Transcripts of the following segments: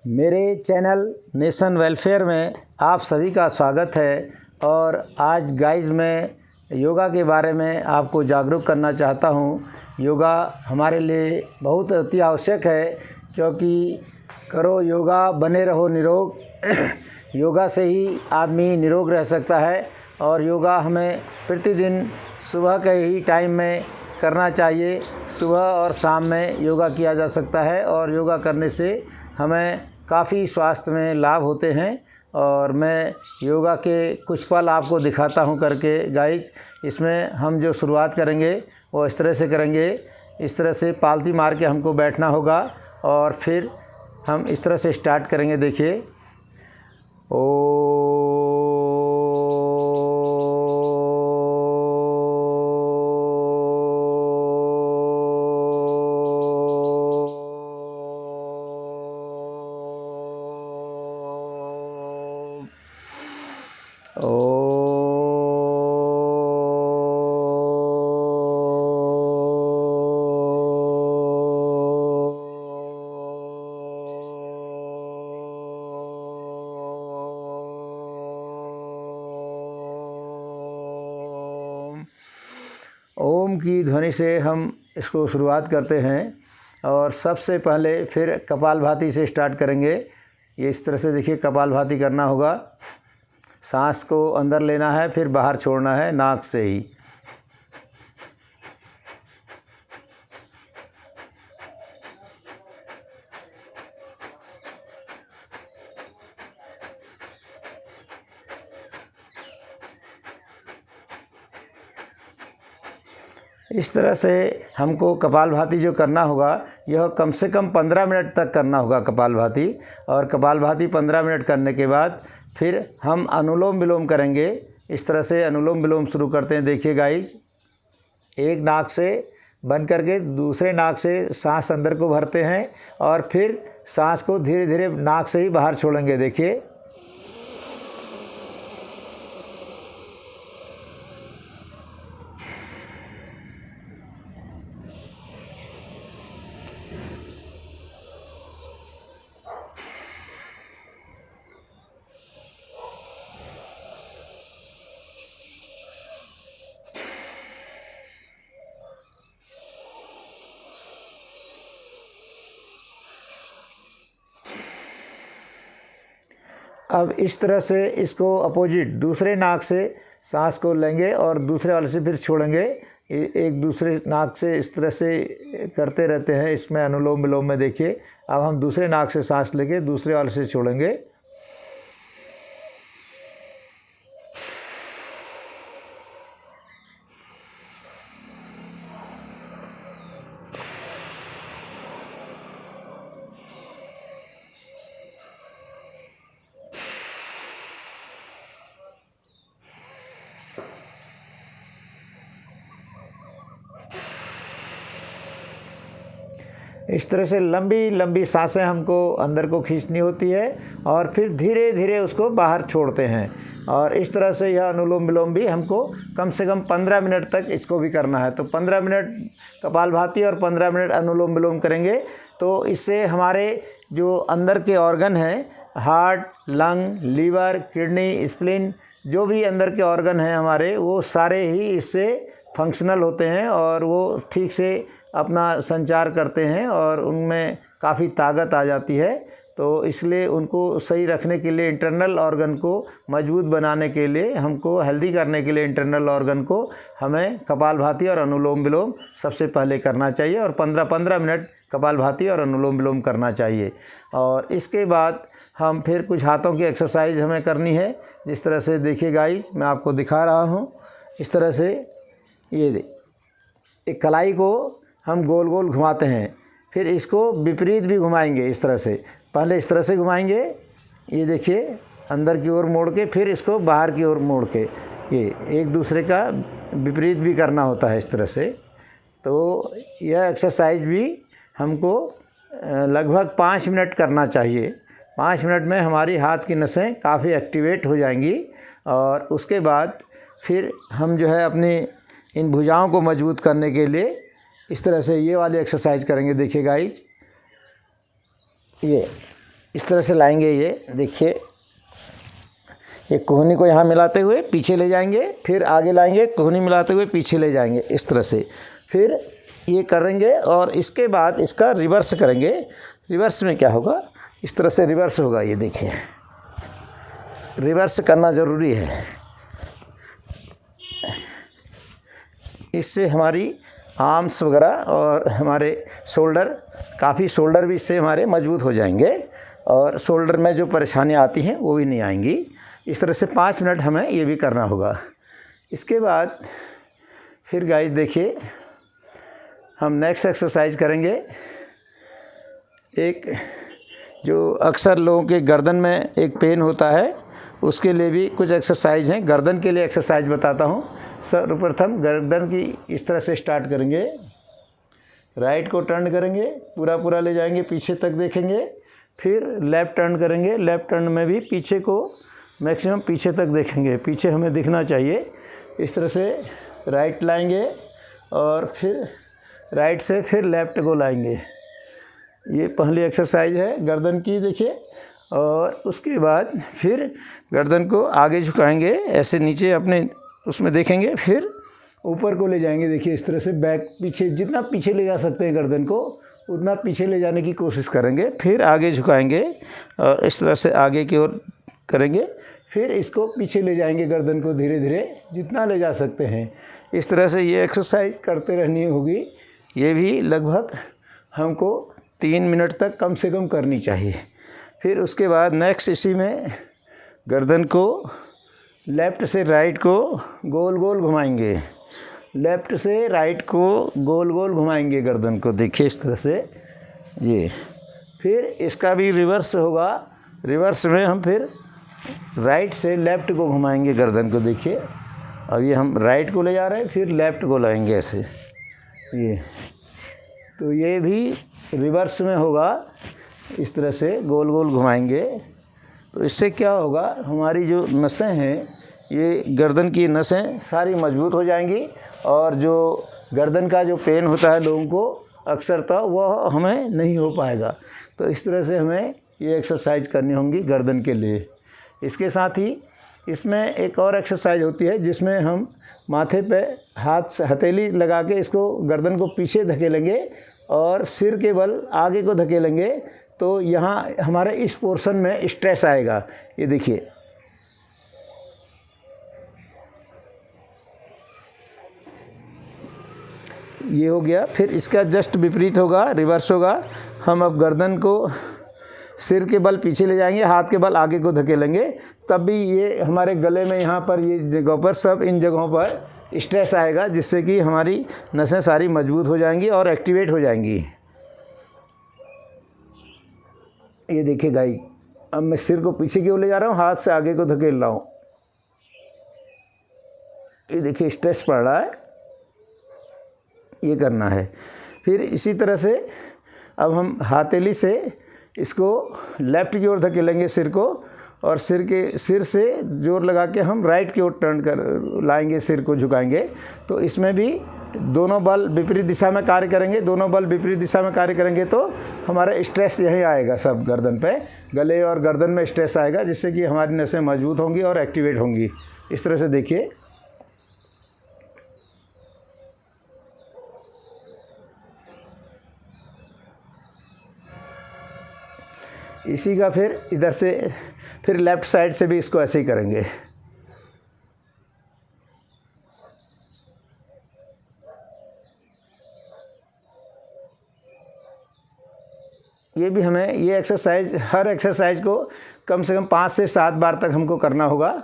मेरे channel nation welfare में आप सभी का स्वागत है। और आज गाइस मैं योगा के बारे में आपको जागरूक करना चाहता हूँ। योगा हमारे लिए बहुत अति आवश्यक है, क्योंकि करो योगा बने रहो निरोग। योगा से ही आदमी निरोग रह सकता है। और योगा हमें प्रतिदिन सुबह के ही टाइम में करना चाहिए। सुबह और शाम में योगा किया जा सकता है और योगा करने से हमें काफ़ी स्वास्थ्य में लाभ होते हैं। और मैं योगा के कुछ पल आपको दिखाता हूं करके गाइस। इसमें हम जो शुरुआत करेंगे वो इस तरह से करेंगे। इस तरह से पालती मार के हमको बैठना होगा और फिर हम इस तरह से स्टार्ट करेंगे। देखिए, ओम की ध्वनि से हम इसको शुरुआत करते हैं। और सबसे पहले फिर कपालभाति से स्टार्ट करेंगे। ये इस तरह से देखिए, कपालभाति करना होगा। सांस को अंदर लेना है, फिर बाहर छोड़ना है नाक से ही। इस तरह से हमको कपालभाति जो करना होगा, यह कम से कम 15 मिनट तक करना होगा कपालभाति। और कपालभाति 15 मिनट करने के बाद फिर हम अनुलोम विलोम करेंगे। इस तरह से अनुलोम विलोम शुरू करते हैं। देखिए गाइस, एक नाक से बंद करके दूसरे नाक से सांस अंदर को भरते हैं और फिर सांस को धीरे धीरे नाक से ही बाहर छोड़ेंगे। देखिए, अब इस तरह से इसको अपोजिट दूसरे नाक से सांस को लेंगे और दूसरे वाले से फिर छोड़ेंगे। एक दूसरे नाक से इस तरह से करते रहते हैं। इसमें अनुलोम विलोम में देखिए, अब हम दूसरे नाक से सांस लेके दूसरे वाले से छोड़ेंगे। इस तरह से लंबी लंबी सांसें हमको अंदर को खींचनी होती है और फिर धीरे धीरे उसको बाहर छोड़ते हैं। और इस तरह से यह अनुलोम विलोम भी हमको कम से कम 15 मिनट तक इसको भी करना है। तो 15 मिनट कपालभाति और 15 मिनट अनुलोम विलोम करेंगे तो इससे हमारे जो अंदर के ऑर्गन हैं, heart, lung, liver, kidney, spleen, जो भी अंदर के ऑर्गन हैं हमारे, वो सारे ही इससे फंक्शनल होते हैं और वो ठीक से अपना संचार करते हैं और उनमें काफ़ी ताकत आ जाती है। तो इसलिए उनको सही रखने के लिए, इंटरनल ऑर्गन को मजबूत बनाने के लिए, हमको हेल्दी करने के लिए इंटरनल ऑर्गन को हमें कपालभाति और अनुलोम विलोम सबसे पहले करना चाहिए। और 15-15 मिनट कपालभाति और अनुलोम विलोम करना चाहिए। और इसके बाद हम फिर कुछ हाथों की एक्सरसाइज हमें करनी है। जिस तरह से देखिए गाइस, मैं आपको दिखा रहा हूँ। इस तरह से ये एक कलाई को हम गोल गोल घुमाते हैं, फिर इसको विपरीत भी घुमाएंगे। इस तरह से पहले इस तरह से घुमाएंगे, ये देखिए, अंदर की ओर मोड़ के, फिर इसको बाहर की ओर मोड़ के, ये एक दूसरे का विपरीत भी करना होता है इस तरह से। तो यह एक्सरसाइज भी हमको लगभग 5 मिनट करना चाहिए। 5 मिनट में हमारी हाथ की नसें काफ़ी एक्टिवेट हो जाएंगी। और उसके बाद फिर हम जो है अपनी इन भुजाओं को मजबूत करने के लिए इस तरह से ये वाली एक्सरसाइज करेंगे। देखिए गाइस, ये इस तरह से लाएंगे। ये देखिए, ये कोहनी को यहाँ मिलाते हुए पीछे ले जाएंगे, फिर आगे लाएंगे, कोहनी मिलाते हुए पीछे ले जाएंगे, इस तरह से फिर ये करेंगे। और इसके बाद इसका रिवर्स करेंगे। रिवर्स में क्या होगा, इस तरह से रिवर्स होगा। ये देखिए, रिवर्स करना ज़रूरी है, इससे हमारी आर्म्स वगैरह और हमारे काफ़ी शोल्डर भी इससे हमारे मजबूत हो जाएंगे और शोल्डर में जो परेशानियाँ आती हैं वो भी नहीं आएंगी। इस तरह से 5 मिनट हमें ये भी करना होगा। इसके बाद फिर गाइस देखिए, हम नेक्स्ट एक्सरसाइज करेंगे। एक जो अक्सर लोगों के गर्दन में एक पेन होता है, उसके लिए भी कुछ एक्सरसाइज हैं। गर्दन के लिए एक्सरसाइज बताता हूँ। सर्वप्रथम गर्दन की इस तरह से स्टार्ट करेंगे, राइट को टर्न करेंगे, पूरा ले जाएंगे, पीछे तक देखेंगे, फिर लेफ़्ट टर्न करेंगे। लेफ़्ट टर्न में भी पीछे को मैक्सिमम पीछे तक देखेंगे, पीछे हमें दिखना चाहिए। इस तरह से राइट लाएंगे और फिर राइट से फिर लेफ़्ट को लाएंगे। ये पहली एक्सरसाइज है गर्दन की, देखिए। और उसके बाद फिर गर्दन को आगे झुकाएंगे, ऐसे नीचे अपने उसमें देखेंगे, फिर ऊपर को ले जाएंगे। देखिए, इस तरह से बैक पीछे, जितना पीछे ले जा सकते हैं गर्दन को उतना पीछे ले जाने की कोशिश करेंगे। फिर आगे झुकाएंगे और इस तरह से आगे की ओर करेंगे, फिर इसको पीछे ले जाएंगे गर्दन को, धीरे धीरे जितना ले जा सकते हैं। इस तरह से ये एक्सरसाइज करते रहनी होगी। ये भी लगभग हमको 3 मिनट तक कम से कम करनी चाहिए। फिर उसके बाद नेक्स्ट इसी में गर्दन को लेफ़्ट से राइट को गोल गोल घुमाएंगे, लेफ़्ट से राइट को गोल गोल घुमाएंगे गर्दन को, देखिए इस तरह से। ये फिर इसका भी रिवर्स होगा। रिवर्स में हम फिर राइट से लेफ़्ट को घुमाएंगे गर्दन को, देखिए। अब ये हम राइट को ले जा रहे हैं, फिर लेफ़्ट को लाएंगे ऐसे। ये तो ये भी रिवर्स में होगा, इस तरह से गोल गोल घुमाएंगे। तो इससे क्या होगा, हमारी जो नसें हैं, ये गर्दन की नसें सारी मजबूत हो जाएंगी और जो गर्दन का जो पेन होता है लोगों को अक्सर, तो वह हमें नहीं हो पाएगा। तो इस तरह से हमें ये एक्सरसाइज करनी होंगी गर्दन के लिए। इसके साथ ही इसमें एक और एक्सरसाइज होती है जिसमें हम माथे पे हाथ से हथेली लगा के इसको गर्दन को पीछे धकेलेंगे और सिर के बल आगे को धकेलेंगे। तो यहाँ हमारे इस पोर्शन में स्ट्रेस आएगा। ये देखिए, ये हो गया। फिर इसका जस्ट विपरीत होगा, रिवर्स होगा। हम अब गर्दन को सिर के बल पीछे ले जाएंगे, हाथ के बल आगे को धकेलेंगे, तब भी ये हमारे गले में यहाँ पर ये जगहों पर, सब इन जगहों पर स्ट्रेस आएगा, जिससे कि हमारी नसें सारी मजबूत हो जाएंगी और एक्टिवेट हो जाएंगी। ये देखिए गाइस, अब मैं सिर को पीछे की ओर ले जा रहा हूँ, हाथ से आगे को धकेल रहा हूँ। ये देखिए स्ट्रेस पड़ रहा है, ये करना है। फिर इसी तरह से अब हम हथेली से इसको लेफ़्ट की ओर धकेलेंगे सिर को, और सिर से जोर लगा के हम राइट की ओर टर्न कर लाएंगे, सिर को झुकाएंगे। तो इसमें भी दोनों बल विपरीत दिशा में कार्य करेंगे। दोनों बल विपरीत दिशा में कार्य करेंगे तो हमारा स्ट्रेस यहीं आएगा, सब गर्दन पे, गले और गर्दन में स्ट्रेस आएगा, जिससे कि हमारी नसें मजबूत होंगी और एक्टिवेट होंगी। इस तरह से देखिए। इसी का फिर इधर से फिर लेफ़्ट साइड से भी इसको ऐसे ही करेंगे। ये भी हमें ये एक्सरसाइज, हर एक्सरसाइज को कम से कम 5 से 7 बार तक हमको करना होगा।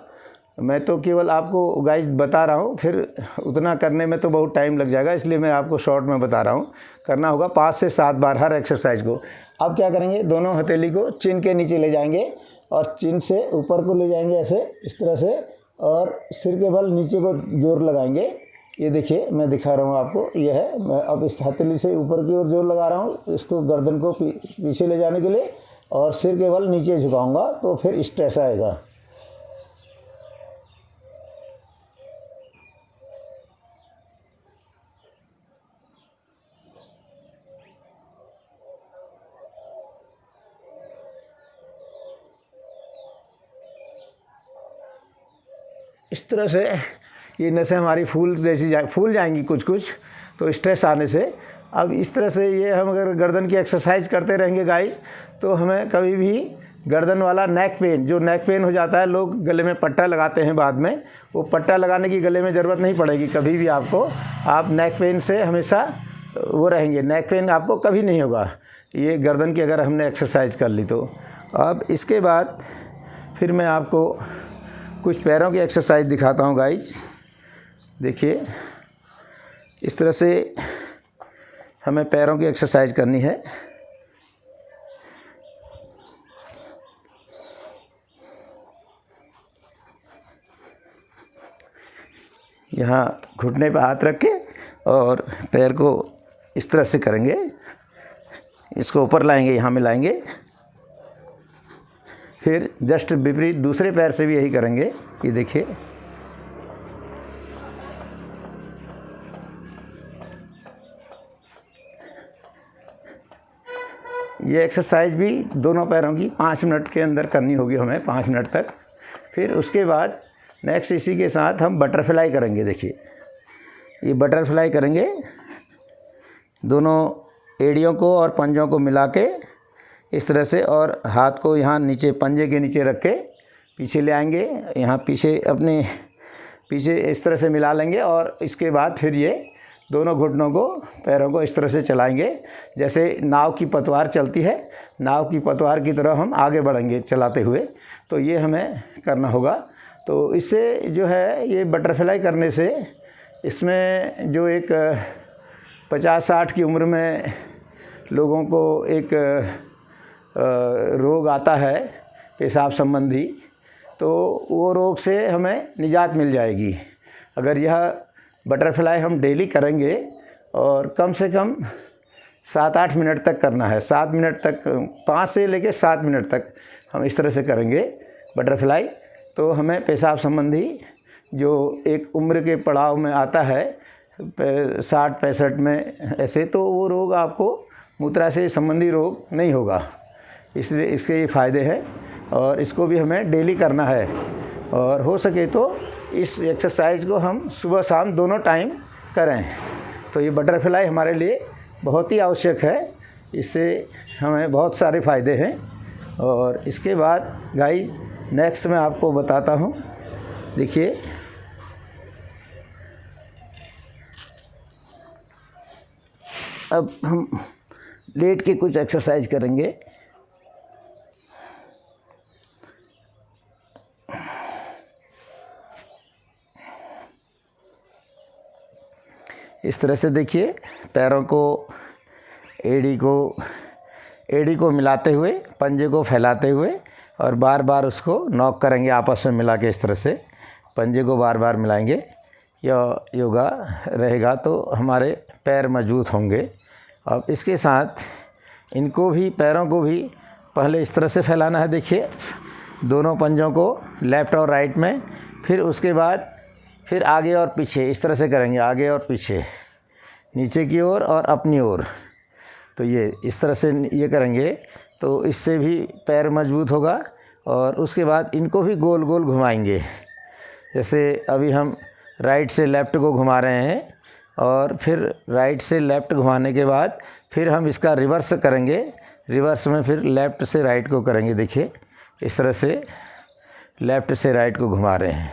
मैं तो केवल आपको गाइस बता रहा हूँ, फिर उतना करने में तो बहुत टाइम लग जाएगा, इसलिए मैं आपको शॉर्ट में बता रहा हूँ। करना होगा 5 से 7 बार हर एक्सरसाइज को। अब क्या करेंगे, दोनों हथेली को चिन के नीचे ले जाएंगे और चिन से ऊपर को ले जाएंगे ऐसे, इस तरह से, और सिर के बल नीचे को जोर लगाएंगे। ये देखिए मैं दिखा रहा हूँ आपको, ये है। मैं अब इस हथेली से ऊपर की ओर जोर लगा रहा हूँ, इसको गर्दन को पीछे ले जाने के लिए, और सिर के बल नीचे झुकाऊँगा तो फिर स्ट्रेस आएगा। इस तरह से ये नसें हमारी फूल जाएंगी कुछ कुछ, तो स्ट्रेस आने से। अब इस तरह से ये हम अगर गर्दन की एक्सरसाइज करते रहेंगे गाइस, तो हमें कभी भी गर्दन वाला नेक पेन, जो नेक पेन हो जाता है, लोग गले में पट्टा लगाते हैं बाद में, वो पट्टा लगाने की गले में ज़रूरत नहीं पड़ेगी कभी भी आपको। आप नेक पेन से हमेशा वो रहेंगे, नेक पेन आपको कभी नहीं होगा, ये गर्दन की अगर हमने एक्सरसाइज कर ली तो। अब इसके बाद फिर मैं आपको कुछ पैरों की एक्सरसाइज दिखाता हूँ गाइस। देखिए, इस तरह से हमें पैरों की एक्सरसाइज करनी है। यहाँ घुटने पे हाथ रख के और पैर को इस तरह से करेंगे, इसको ऊपर लाएंगे, यहाँ मिलाएंगे, फिर जस्ट विपरीत दूसरे पैर से भी यही करेंगे। ये देखिए, ये एक्सरसाइज भी दोनों पैरों की 5 मिनट के अंदर करनी होगी हमें, 5 मिनट तक। फिर उसके बाद नेक्स्ट इसी के साथ हम बटरफ्लाई करेंगे। देखिए, ये बटरफ्लाई करेंगे, दोनों एड़ियों को और पंजों को मिला के इस तरह से, और हाथ को यहाँ नीचे पंजे के नीचे रख के पीछे ले आएंगे, यहाँ पीछे अपने पीछे इस तरह से मिला लेंगे, और इसके बाद फिर ये दोनों घुटनों को, पैरों को इस तरह से चलाएंगे जैसे नाव की पतवार चलती है, नाव की पतवार की तरह हम आगे बढ़ेंगे चलाते हुए। तो ये हमें करना होगा। तो इससे जो है, ये बटरफ्लाई करने से इसमें जो एक 50-60 की उम्र में लोगों को एक रोग आता है पेशाब संबंधी, तो वो रोग से हमें निजात मिल जाएगी अगर यह बटरफ्लाई हम डेली करेंगे। और कम से कम 7-8 मिनट तक करना है, 7 मिनट तक, 5 से लेकर 7 मिनट तक हम इस तरह से करेंगे बटरफ्लाई। तो हमें पेशाब संबंधी जो एक उम्र के पड़ाव में आता है 60-65 में ऐसे, तो वो रोग आपको मूत्राशय संबंधी रोग नहीं होगा। इसलिए इसके ये फ़ायदे हैं, और इसको भी हमें डेली करना है। और हो सके तो इस एक्सरसाइज को हम सुबह शाम दोनों टाइम करें। तो ये बटरफ्लाई हमारे लिए बहुत ही आवश्यक है, इससे हमें बहुत सारे फ़ायदे हैं। और इसके बाद गाइस नेक्स्ट मैं आपको बताता हूँ। देखिए, अब हम लेट के कुछ एक्सरसाइज करेंगे। इस तरह से देखिए, पैरों को एड़ी को मिलाते हुए, पंजे को फैलाते हुए, और बार बार उसको नॉक करेंगे आपस में मिला के। इस तरह से पंजे को बार बार मिलाएंगे। यह योगा रहेगा तो हमारे पैर मजबूत होंगे। अब इसके साथ इनको भी, पैरों को भी पहले इस तरह से फैलाना है। देखिए, दोनों पंजों को लेफ़्ट और राइट में, फिर उसके बाद फिर आगे और पीछे इस तरह से करेंगे, आगे और पीछे, नीचे की ओर और अपनी ओर। तो ये इस तरह से ये करेंगे तो इससे भी पैर मजबूत होगा। और उसके बाद इनको भी गोल गोल घुमाएंगे, जैसे अभी हम राइट से लेफ़्ट को घुमा रहे हैं, और फिर राइट से लेफ़्ट घुमाने के बाद फिर हम इसका रिवर्स करेंगे। रिवर्स में फिर लेफ़्ट से राइट को करेंगे। देखिए, इस तरह से लेफ़्ट से राइट को घुमा रहे हैं,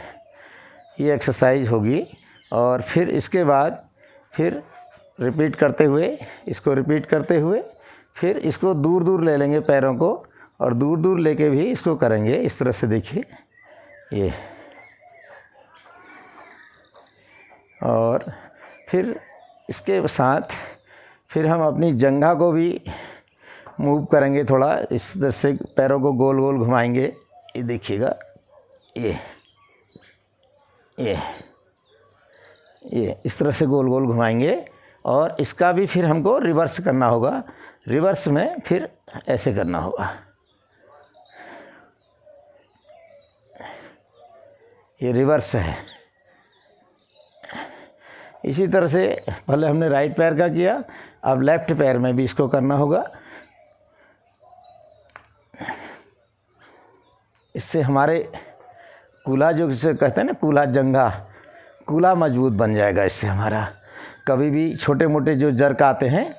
ये एक्सरसाइज होगी। और फिर इसके बाद फिर रिपीट करते हुए, इसको रिपीट करते हुए, फिर इसको दूर दूर ले लेंगे पैरों को, और दूर दूर लेके भी इसको करेंगे इस तरह से। देखिए ये, और फिर इसके साथ फिर हम अपनी जंघा को भी मूव करेंगे थोड़ा, इस तरह से पैरों को गोल गोल घुमाएंगे। ये देखिएगा, ये इस तरह से गोल गोल घुमाएंगे। और इसका भी फिर हमको रिवर्स करना होगा। रिवर्स में फिर ऐसे करना होगा। ये रिवर्स है। इसी तरह से पहले हमने राइट पैर का किया, अब लेफ़्ट पैर में भी इसको करना होगा। इससे हमारे कूल्हा जो इसे कहते हैं ना, कूल्हा जंघा, कूल्हा मजबूत बन जाएगा इससे हमारा। कभी भी छोटे मोटे जो जर्क आते हैं